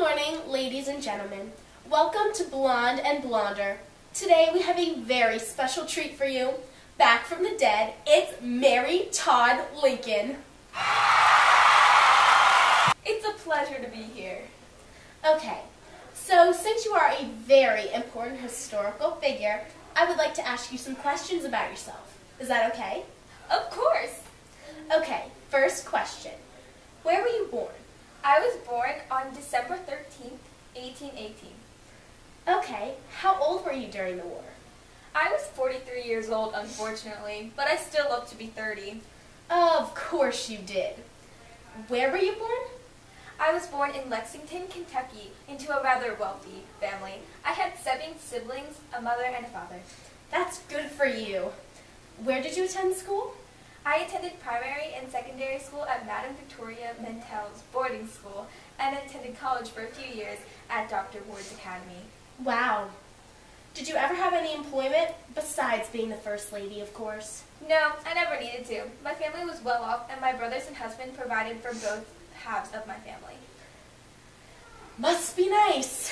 morning, ladies and gentlemen. Welcome to Blonde and Blonder. Today we have a very special treat for you. Back from the dead, it's Mary Todd Lincoln. It's a pleasure to be here. Okay, so since you are a very important historical figure, I would like to ask you some questions about yourself. Is that okay? Of course. Okay, first question. Where were you born? I was born on December 13th, 1818. Okay, how old were you during the war? I was 43 years old, unfortunately, but I still look to be 30. Of course you did. Where were you born? I was born in Lexington, Kentucky, into a rather wealthy family. I had 7 siblings, a mother and a father. That's good for you. Where did you attend school? I attended primary and secondary school at Madame Victoria Mentel's boarding school and attended college for a few years at Dr. Ward's Academy. Wow. Did you ever have any employment besides being the First Lady, of course? No, I never needed to. My family was well off, and my brothers and husband provided for both halves of my family. Must be nice.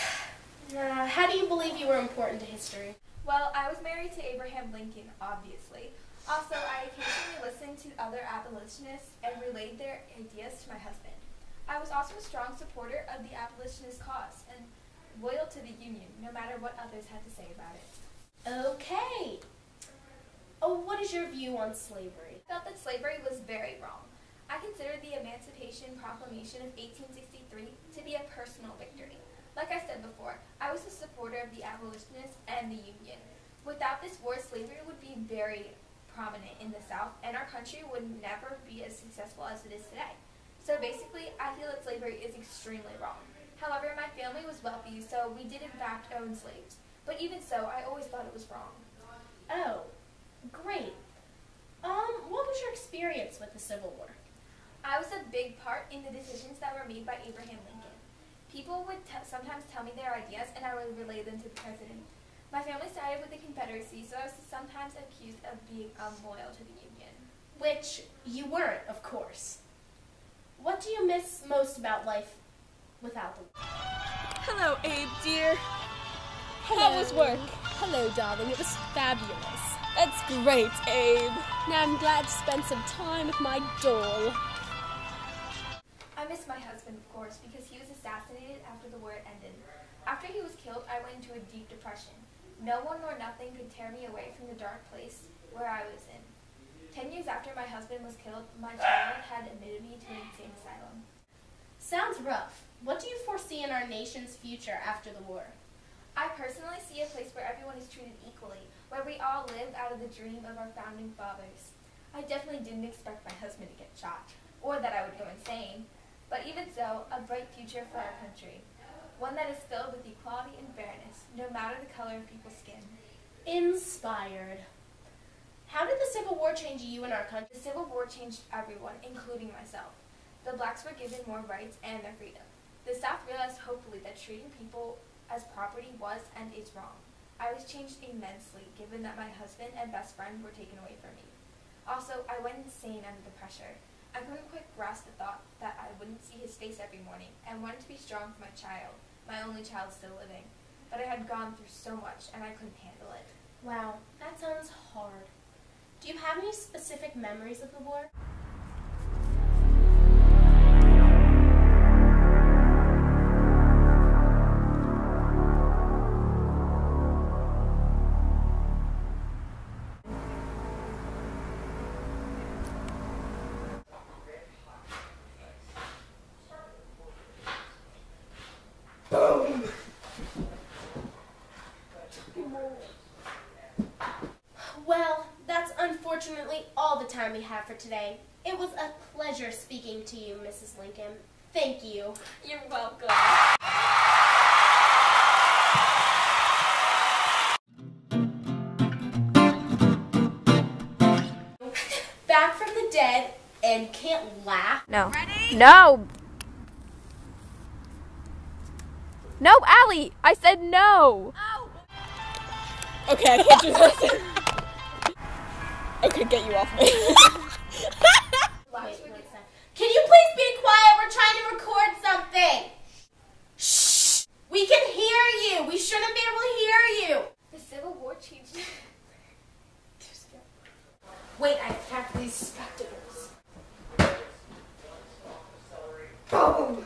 How do you believe you were important to history? Well, I was married to Abraham Lincoln, obviously. Also, I occasionally listened to other abolitionists and relayed their ideas to my husband. I was also a strong supporter of the abolitionist cause and loyal to the Union, no matter what others had to say about it. Okay. Oh, what is your view on slavery? I felt that slavery was very wrong. I considered the Emancipation Proclamation of 1863 to be a personal victory. Like I said before, I was a supporter of the abolitionists and the Union. Without this war, slavery would be very prominent in the South, and our country would never be as successful as it is today. So basically, I feel that slavery is extremely wrong. However, my family was wealthy, so we did in fact own slaves. But even so, I always thought it was wrong. Oh, great. What was your experience with the Civil War? I was a big part in the decisions that were made by Abraham Lincoln. People would sometimes tell me their ideas, and I would relay them to the president. My family sided with the Confederacy, so I was sometimes accused of being unloyal to the Union. Which you weren't, of course. What do you miss most about life without the war? Hello, Abe, dear. Hello. How was work? Hello, darling. It was fabulous. That's great, Abe. Now I'm glad to spend some time with my doll. I miss my husband, of course, because he was assassinated after the war ended. After he was killed, I went into a deep depression. No one nor nothing could tear me away from the dark place where I was in. 10 years after my husband was killed, my child had admitted me to an insane asylum. Sounds rough. What do you foresee in our nation's future after the war? I personally see a place where everyone is treated equally, where we all live out of the dream of our founding fathers. I definitely didn't expect my husband to get shot, or that I would go insane. But even so, a bright future for our country. One that is filled with equality and fairness, no matter the color of people's skin. Inspired. How did the Civil War change you and our country? The Civil War changed everyone, including myself. The blacks were given more rights and their freedom. The South realized hopefully that treating people as property was and is wrong. I was changed immensely, given that my husband and best friend were taken away from me. Also, I went insane under the pressure. I couldn't quite grasp the thought that I wouldn't see his face every morning, and wanted to be strong for my child, my only child still living. But I had gone through so much, and I couldn't handle it. Wow, that sounds hard. Do you have any specific memories of the war? Well, that's unfortunately all the time we have for today. It was a pleasure speaking to you, Mrs. Lincoln. Thank you. You're welcome. Back from the dead and can't laugh. No. Ready? No. No, Allie! I said no! Oh. Okay, I can't do this. Okay, get you off me. Wait, one second. Can you please be quiet? We're trying to record something. Shh. Wait, I have these spectacles. Boom!